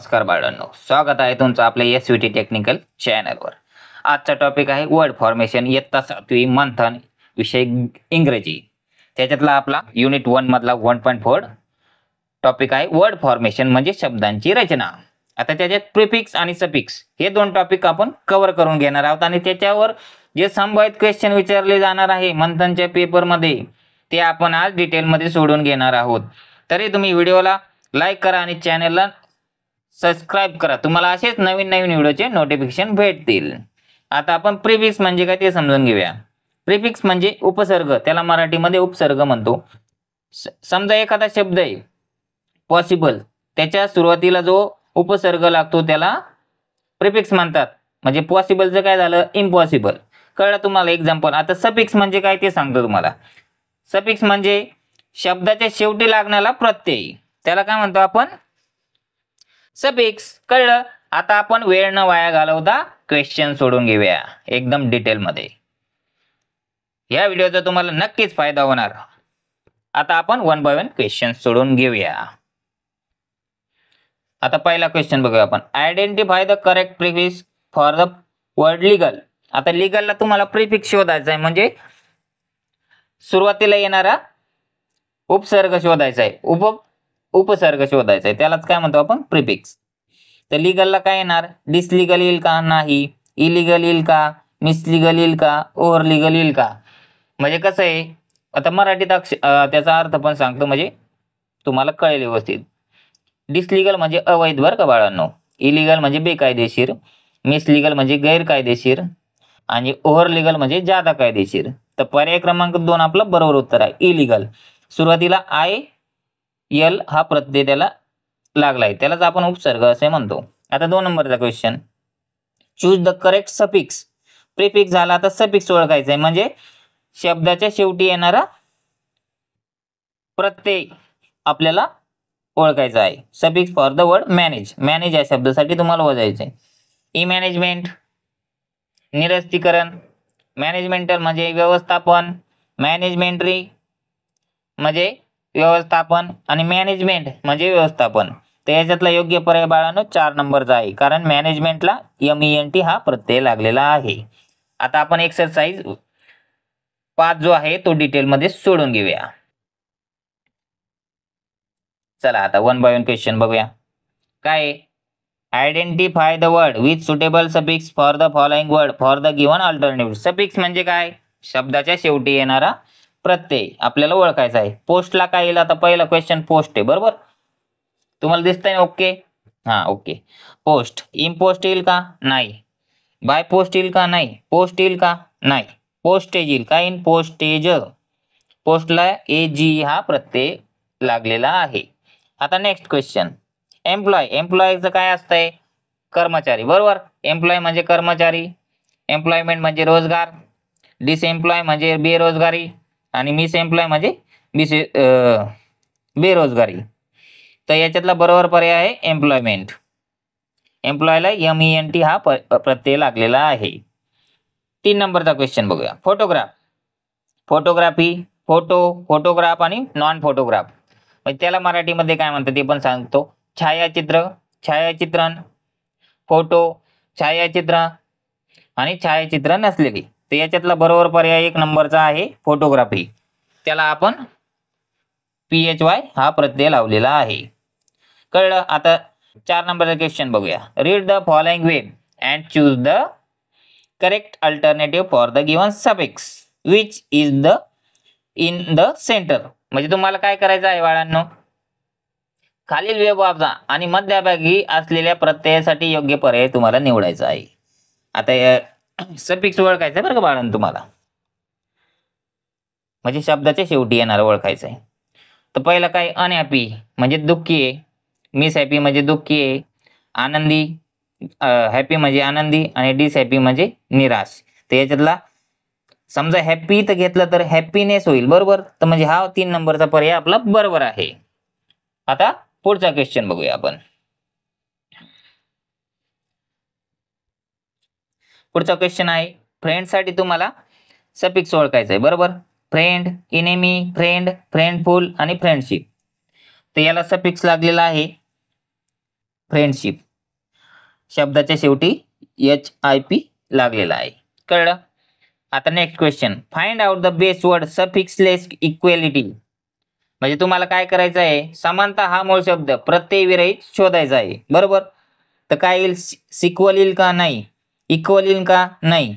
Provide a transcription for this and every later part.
नमस्कार बाळांनो, स्वागत आहे तुमचं आपल्या एसवीटी टेक्निकल चॅनलवर। आजचा टॉपिक आहे वर्ड फॉर्मेशन, इयत्ता 7वी मंथन, विषय इंग्रजी। त्याच्यातला आपला युनिट 1 मधला 1.4 टॉपिक आहे वर्ड फॉर्मेशन म्हणजे शब्दांची रचना। आता त्याच्यात प्रिफिक्स आणि सफिक्स हे दोन टॉपिक आपण कव्हर करून घेणार आहोत आणि त्याच्यावर जे संभावित क्वेश्चन विचारले जाणार आहे मंथनच्या पेपरमध्ये ते आपण आज डिटेलमध्ये सोडून घेणार आहोत। तरी तुम्ही व्हिडिओला लाईक करा आणि चॅनलला सबस्क्राइब करा, तुम्हाला असेच नवीन नवीन व्हिडिओचे नोटिफिकेशन भेटतील। आता आपण प्रिफिक्स म्हणजे काय ते समजून घेऊया। प्रिफिक्स म्हणजे उपसर्ग, त्याला मराठीमध्ये उपसर्ग म्हणतो। समजा एखादा शब्द आहे पॉसिबल, त्याच्या सुरुवातीला जो उपसर्ग लागतो त्याला प्रिफिक्स म्हणतात। म्हणजे पॉसिबलचं काय झालं, इम्पॉसिबल। कळलं तुम्हाला एक्झाम्पल। आता सफिक्स म्हणजे काय ते सांगतो तुम्हाला। सफिक्स म्हणजे शब्दाच्या शेवटी लागणारा प्रत्यय, त्याला काय म्हणतो आपण, सफिक्स। कळलं। आता आपण वेळ न वाया घालवता क्वेश्चन सोडून घेऊया एकदम डिटेल मध्ये। या व्हिडिओचा तुम्हाला नक्कीच फायदा होणार। आता आपण 1 बाय 1 क्वेश्चन सोडून घेऊया। आता पहिला क्वेश्चन बघूया आपण। Identify the correct prefix for the word legal. आता लीगलला तुम्हाला प्रिफिक्स शोधायचा आहे, म्हणजे सुरुवातीला येणारा उपसर्ग शोधायचा आहे, उपसर्ग शोधायचा आहे, त्यालाच काय म्हणतो आपण, प्रिफिक्स। तर लीगलला काय येणार, डिसलीगल येईल का, नाही, इलीगल येईल का, मिसलीगल येईल का, ओव्हर लीगल येईल का। म्हणजे कसं आहे, आता मराठीत त्याचा अर्थ पण सांगतो म्हणजे तुम्हाला कळेल व्यवस्थित। डिसलीगल म्हणजे अवैध बरं का बाळांनो, इलीगल म्हणजे बेकायदेशीर, मिसलीगल म्हणजे गैरकायदेशीर आणि ओव्हर लीगल म्हणजे जादा कायदेशीर। तर पर्याय क्रमांक 2 आपलं बरोबर उत्तर आहे, इलीगल। सुरुवातीला IL हा प्रत्यय त्याला लागलाय, त्यालाच आपण उपसर्ग असे म्हणतो। आता 2 नंबरचा question, choose the correct suffix. Prefix झाला, आता सफिक्स ओळखायचा आहे, म्हणजे शब्दाच्या शेवटी येणारा प्रत्यय आपल्याला ओळखायचा आहे। Suffix for the word manage. Manage या शब्दासाठी तुम्हाला ओळखायचं आहे। इमॅनेजमेंट निरस्तीकरण, मॅनेजमेंटल म्हणजे व्यवस्थापन, मॅनेजमेंटरी म्हणजे व्यवस्थापन आणि मॅनेजमेंट म्हणजे व्यवस्थापन। तर याच्यातला योग्य पर्याय बाळांनो 4 नंबरचा आहे, कारण मॅनेजमेंटला MENT हा प्रत्यय लागलेला आहे। आता आपण एक्सरसाइज 5 जो आहे तो डिटेल मध्ये सोडून घेऊया। चला आता 1 बाय 1 क्वेश्चन बघूया। काय, identify the word with suitable suffix for the following word for the given alternative. Suffix म्हणजे काय, शब्दाच्या शेवटी येणारा प्रत्यय आपल्याला ओळखायचा आहे। पोस्टला काय येईल, आता पहिला क्वेश्चन पोस्ट आहे बरोबर, तुम्हाला दिसतंय ना, ओके, हा ओके। पोस्ट, इम्पोस्ट येईल का, नाही। बाय पोस्ट येईल का, नाही। पोस्ट येईल का, नाही। पोस्टेज येईल का, इन पोस्टेज, पोस्टला AG हा प्रत्यय लागलेला आहे। आता नेक्स्ट क्वेश्चन, एम्प्लॉय, एम्प्लॉयचं काय असतंय, कर्मचारी बरोबर। एम्प्लॉय म्हणजे कर्मचारी, एम्प्लॉयमेंट म्हणजे रोजगार, डिसएम्प्लॉय म्हणजे बेरोजगारी आणि मिसएम्प्लॉय म्हणजे बेरोजगारी। तर याच्यातला बरोबर पर्याय आहे एम्प्लॉयमेंट। एम्प्लॉयला MENT हा प्रत्यय लागलेला आहे। 3 नंबरचा क्वेश्चन बघूया। फोटोग्राफ, फोटोग्राफी, फोटो, फोटोग्राफ आणि नॉन फोटोग्राफ, म्हणजे त्याला मराठीमध्ये काय म्हणतात ते पण सांगतो। छायाचित्र, छायाचित्रण, फोटो, छायाचित्र आणि छायाचित्र नसलेली। तर याच्यातला बरोबर पर्याय 1 नंबरचा आहे फोटोग्राफी, त्याला आपण PHY हा प्रत्यय लावलेला आहे। कळलं। आता 4 नंबरचा क्वेश्चन बघूया। Read the following way and choose the correct alternative for the given suffix which is the in the centre. म्हणजे तुम्हाला काय करायचं आहे बाळांनो, खालील विभागा आणि मध्यभागी असलेल्या प्रत्ययासाठी योग्य पर्याय तुम्हाला निवडायचा आहे। आता सफिक्स ओळखायचं आहे बरं का बाळांनो तुम्हाला, म्हणजे शब्दाच्या शेवटी येणार ओळखायचं आहे। तर पहिला काय, अनहॅपी म्हणजे दुःखी आहे, मिस हॅपी म्हणजे दुःखी आहे, आनंदी, हॅपी म्हणजे आनंदी आणि डिसहॅपी म्हणजे निराश। तर याच्यातला समजा हॅपी तर घेतलं तर हॅपीनेस होईल बरोबर, तर म्हणजे हा 3 नंबरचा पर्याय आपला बरोबर आहे। आता पुढचा क्वेश्चन बघूया आपण। पुढचा क्वेश्चन आहे, फ्रेंडसाठी तुम्हाला सफिक्स ओळखायचा आहे बरोबर। फ्रेंड, इनेमी, फ्रेंड, फ्रेंडफुल आणि फ्रेंडशिप। तर याला सफिक्स लागलेला आहे फ्रेंडशिप शब्दाच्या शेवटी HIP लागलेला आहे. कळलं? आता next question, find out the base word suffixless equality. म्हणजे तुम्हाला काय करायचं आहे, समानता हा मूळ शब्द प्रत्ययविरहित शोधायचा आहे. बरोबर? तर काय येईल, सिक्वल येईल का नाही, इक्वल येईल का नाही.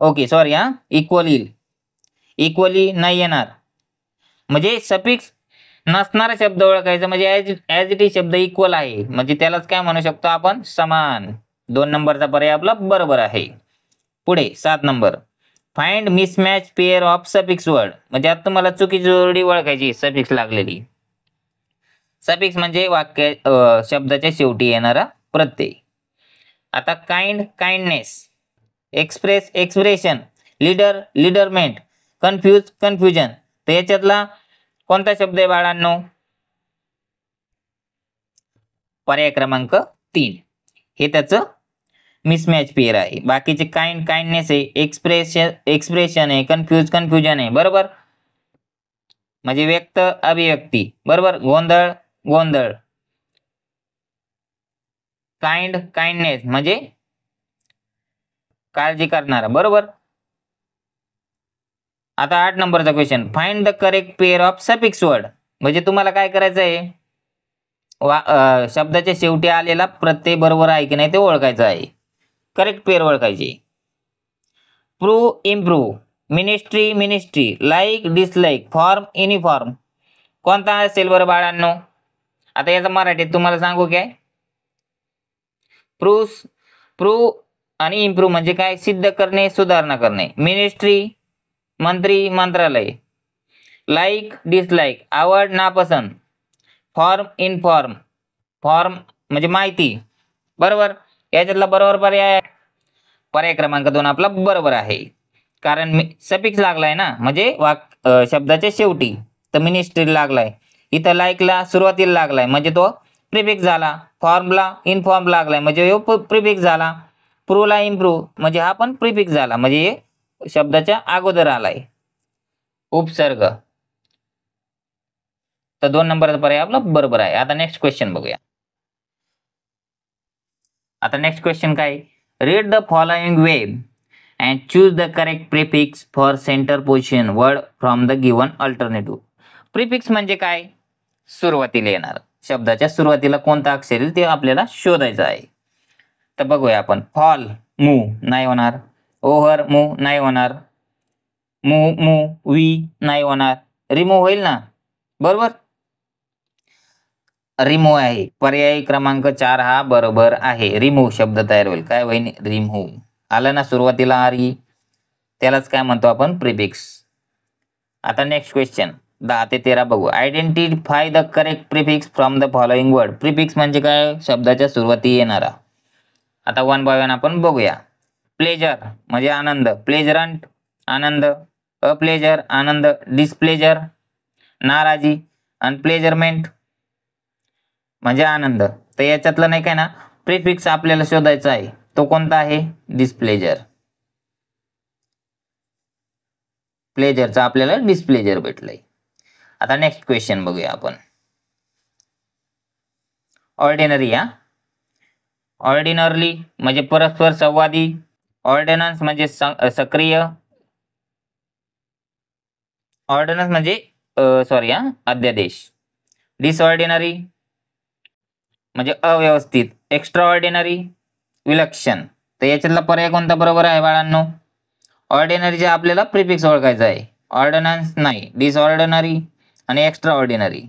ओके सॉरी हा, इक्वल येईल, इक्वली नाही येणार. म्हणजे सफिक्स नसणारा शब्द ओळखायचा, म्हणजे ॲज इट इज शब्द इक्वल आहे म्हणजे त्यालाच काय म्हणू शकतो आपण, समान. 2 नंबरचा पर्याय आपला बरोबर आहे. पुढे 7 number, find mismatch pair of suffix word. म्हणजे आता तुम्हाला चुकीची जोडी ओळखायची सफिक्स लागलेली. सफिक्स म्हणजे वाक्य शब्दाच्या शेवटी येणारा प्रत्यय. आता kind kindness, express expression, leader leaderment, confuse confusion. तर याच्यातला कोणता शब्द आहे बाळांनो, पर्याय क्रमांक 3 हे त्याचं मिसमॅच पेअर आहे. बाकीचे काइंड काइंडनेस आहे, एक्सप्रेशन आहे, कन्फ्यूज कन्फ्युजन आहे. बरोबर? म्हणजे व्यक्त अभिव्यक्ती. बरोबर? गोंधळ गोंधळ. काइंड काइंडनेस म्हणजे काळजी करणारा. बरोबर? आता 8 नंबरचा question, find the correct pair of suffix word. म्हणजे तुम्हाला काय करायचं आहे, शब्दाच्या शेवटी आलेला प्रत्यय बरोबर आहे की नाही ते ओळखायचं आहे. करेक्ट पेअर ओळखायची. Prove improve, ministry ministry, like dislike, form uniform. कोणता असेल बरं बाळांनो? आता याचा मराठीत तुम्हाला सांगू काय, प्रूव्ह आणि इम्प्रूव्ह म्हणजे काय, सिद्ध करणे सुधारणा करणे. मिनिस्ट्री मंत्री मंत्रालय, लाईक डिसलाईक आवड नापसंत, फॉर्म इनफॉर्म फॉर्म म्हणजे माहिती. बरोबर? याच्यातला बरोबर पर्याय क्रमांक 2 आपला बरोबर आहे. कारण सफिक्स लागलाय ना, म्हणजे शब्दाच्या शेवटी. तर मिनिस्ट्री लागलाय, इथं लाईकला सुरुवातीला लागलाय म्हणजे तो प्रिफिक्स झाला. फॉर्मला इनफॉर्म लागलाय म्हणजे तो प्रिफिक्स झाला. प्रूव्हला इम्प्रूव्ह म्हणजे हा पण प्रिफिक्स झाला, म्हणजे शब्दाच्या अगोदर आलाय उपसर्ग. तर 2 नंबरचा पर्याय आपला बरोबर आहे. आता नेक्स्ट क्वेश्चन बघूया. आता नेक्स्ट क्वेश्चन काय, read the following way and choose the correct prefix for centre position word from the given alternative. Prefix म्हणजे काय, सुरुवातीला येणार, शब्दाच्या सुरुवातीला कोणता अक्षर येईल ते आपल्याला शोधायचं आहे. तर बघूया आपण, फॉल मू नाही होणार, ओव्हर मू नाही होणार, वी नाही होणार, रिमूव्ह होईल ना. बरोबर? रिमूव्ह आहे. पर्याय क्रमांक 4 हा बरोबर आहे. रिमूव्ह शब्द तयार होईल. काय होईल, रिमूव्ह. आलं ना सुरुवातीला आरी, त्यालाच काय म्हणतो आपण, प्रिफिक्स. आता नेक्स्ट क्वेश्चन 10 ते 13 बघू. Identify the correct prefix from the following word. Prefix म्हणजे काय, शब्दाच्या सुरुवाती येणारा. आता 1 बाय 1 आपण बघूया. प्लेजर म्हणजे आनंद, प्लेजरंट आनंद, अप्लेजर आनंद, डिस्प्लेजर नाराजी, अनप्लेजरमेंट म्हणजे आनंद. तर याच्यातलं नाही काय ना, प्रिफिक्स आपल्याला शोधायचा आहे, तो कोणता आहे, डिस्प्लेजर. प्लेजरचा आपल्याला डिस्प्लेजर भेटलंय. आता नेक्स्ट क्वेश्चन बघूया आपण. ऑर्डिनरी या, ऑर्डिनरली म्हणजे परस्पर संवादी, ऑर्डिनन्स म्हणजे सक्रिय, ऑर्डिनन्स म्हणजे अध्यादेश, डिसऑर्डिनरी म्हणजे अव्यवस्थित, एक्स्ट्रा ऑर्डिनरी विलक्षण. तर याच्यातला पर्याय कोणता बरोबर आहे बाळांनो, ऑर्डिनरीचे आपल्याला प्रिफिक्स ओळखायचा आहे, ऑर्डिनन्स नाही, डिसऑर्डिनरी आणि एक्स्ट्रा ऑर्डिनरी.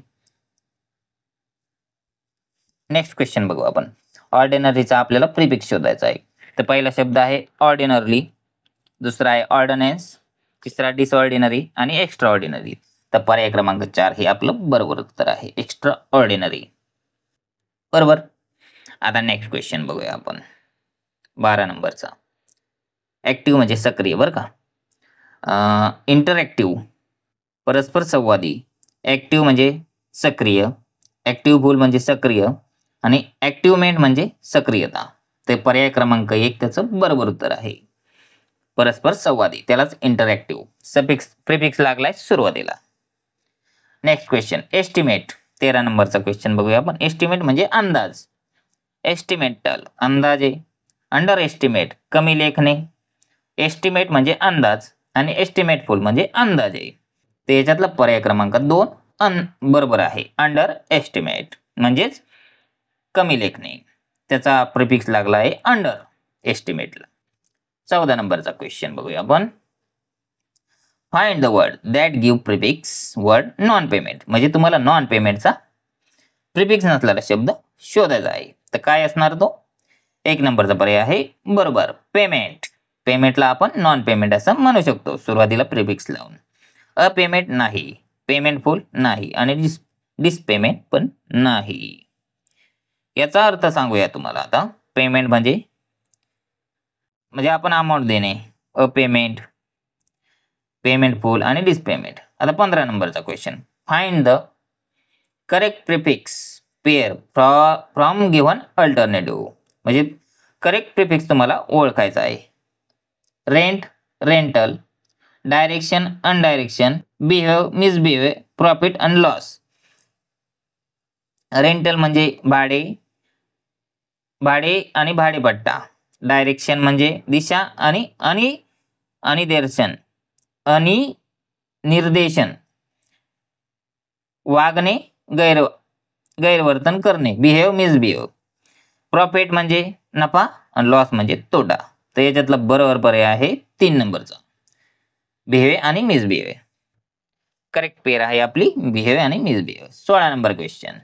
नेक्स्ट क्वेश्चन बघू आपण. ऑर्डिनरीचा आपल्याला प्रिफिक्स शोधायचा आहे. तर पहिला शब्द आहे ऑर्डिनरली, दुसरा आहे ऑर्डिनन्स, तिसरा डिसऑर्डिनरी आणि एक्स्ट्रा ऑर्डिनरी. तर पर्याय क्रमांक 4 हे आपलं बरोबर उत्तर आहे, एक्स्ट्रा ऑर्डिनरी. बरोबर? आता नेक्स्ट क्वेश्चन बघूया आपण 12 नंबरचा. ऍक्टिव्ह म्हणजे सक्रिय बरं का. इंटरॅक्टिव्ह परस्पर संवादी, ऍक्टिव्ह म्हणजे सक्रिय, ऍक्टिव्हफुल म्हणजे सक्रिय आणि ऍक्टिव्हमेंट म्हणजे सक्रियता. ते पर्याय क्रमांक 1 त्याचं बरोबर उत्तर आहे, परस्पर संवादी, त्यालाच इंटरॅक्टिव्ह. सफिक्स प्रिफिक्स लागलाय सुरुवातीला. नेक्स्ट क्वेश्चन, एस्टिमेट 13 नंबरचा क्वेश्चन बघूया आपण. एस्टिमेट म्हणजे अंदाज. एस्टिमेटल अंदाजे, अंडर एस्टिमेट कमी लेखणे, एस्टिमेट म्हणजे अंदाज आणि एस्टिमेटफुल म्हणजे अंदाजे. तर याच्यातला पर्याय क्रमांक 2 बरोबर आहे. अंडर एस्टिमेट म्हणजेच कमी लेखणे, त्याचा प्रिफिक्स लागला आहे अंडर एस्टिमेटला. 14 नंबरचा क्वेश्चन बघूया आपण. Find the word that give prefix word non payment. म्हणजे तुम्हाला नॉन पेमेंटचा प्रिफिक्स नसलेला शब्द शोधायचा आहे. तर काय असणार तो? 1 नंबरचा पर्याय आहे बरोबर पेमेंट. पेमेंटला आपण नॉन पेमेंट असं म्हणू शकतो सुरुवातीला प्रिफिक्स लावून. अपेमेंट नाही, पेमेंटफुल नाही आणि डिसपेमेंट पण नाही. याचा अर्थ सांगूया तुम्हाला आता. पेमेंट म्हणजे आपण अमाऊंट देणे, अपेमेंट, पेमेंटफुल आणि डिसपेमेंट. आता 15 नंबरचा question. Find the correct prefix pair from given alternative. म्हणजे करेक्ट प्रिफिक्स तुम्हाला ओळखायचा आहे. Rent, rental, direction, undirection, behave, misbehave, profit and loss. Rental म्हणजे भाडे, भाडे आणि भाडेपट्टा. डायरेक्शन म्हणजे दिशा आणि दर्शन आणि निर्देशन. वागणे, गैरवर्तन करणे, बिहेव, मिसबिहेव. प्रॉफिट म्हणजे नफा आणि लॉस म्हणजे तोटा. तर याच्यातला बरोबर पर्याय आहे 3 नंबरचा, बिहेव आणि मिसबिहेव. करेक्ट पेअर आहे आपली बिहेव आणि misbehave. 16 number question.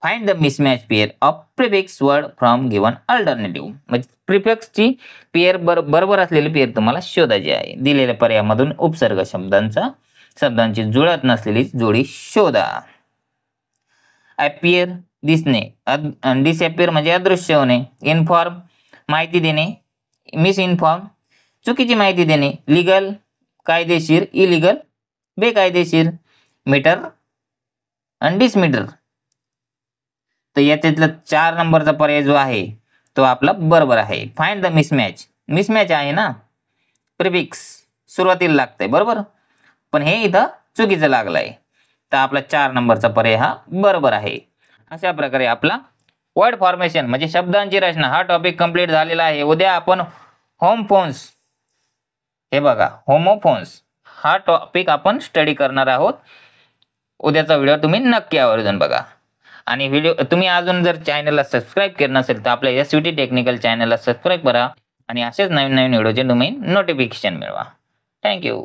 Find the mismatch pair of prefix word from given alternative. म्हणजे प्रिफिक्सची पेअर बरोबर असलेली पेअर तुम्हाला शोधायची आहे. दिलेल्या पर्यायामधून उपसर्ग शब्दांची जुळत नसलेली जोडी शोधा. अपियर दिसणे, डिसअपियर म्हणजे अदृश्य होणे, इन्फॉर्म माहिती देणे, मिसइन्फॉर्म चुकीची माहिती देणे, लीगल कायदेशीर, इलिगल बेकायदेशीर, मीटर आणि डिसमीटर. तर याच्यातला 4 नंबरचा पर्याय जो आहे तो आपला बरोबर आहे. Find the mismatch. मिसमॅच आहे ना, प्रिफिक्स सुरुवातीला लागतंय बरोबर, पण हे इथं चुकीचं लागलंय. तर आपला 4 नंबरचा पर्याय हा बरोबर आहे. अशा प्रकारे आपला वर्ड फॉर्मेशन म्हणजे शब्दांची रचना हा टॉपिक कंप्लीट झालेला आहे. उद्या आपण होमोफोन्स, हे बघा होमोफोन्स हा टॉपिक आपण स्टडी करणार आहोत. उद्याचा व्हिडिओ तुम्ही नक्की आवर्जून बघा. आणि व्हिडिओ तुम्ही अजून जर चॅनलला सबस्क्राईब केलं नसेल तर आपल्या SVT टेक्निकल चॅनलला सबस्क्राईब करा आणि असेच नवीन व्हिडिओचे तुम्ही नोटिफिकेशन मिळवा. थँक्यू.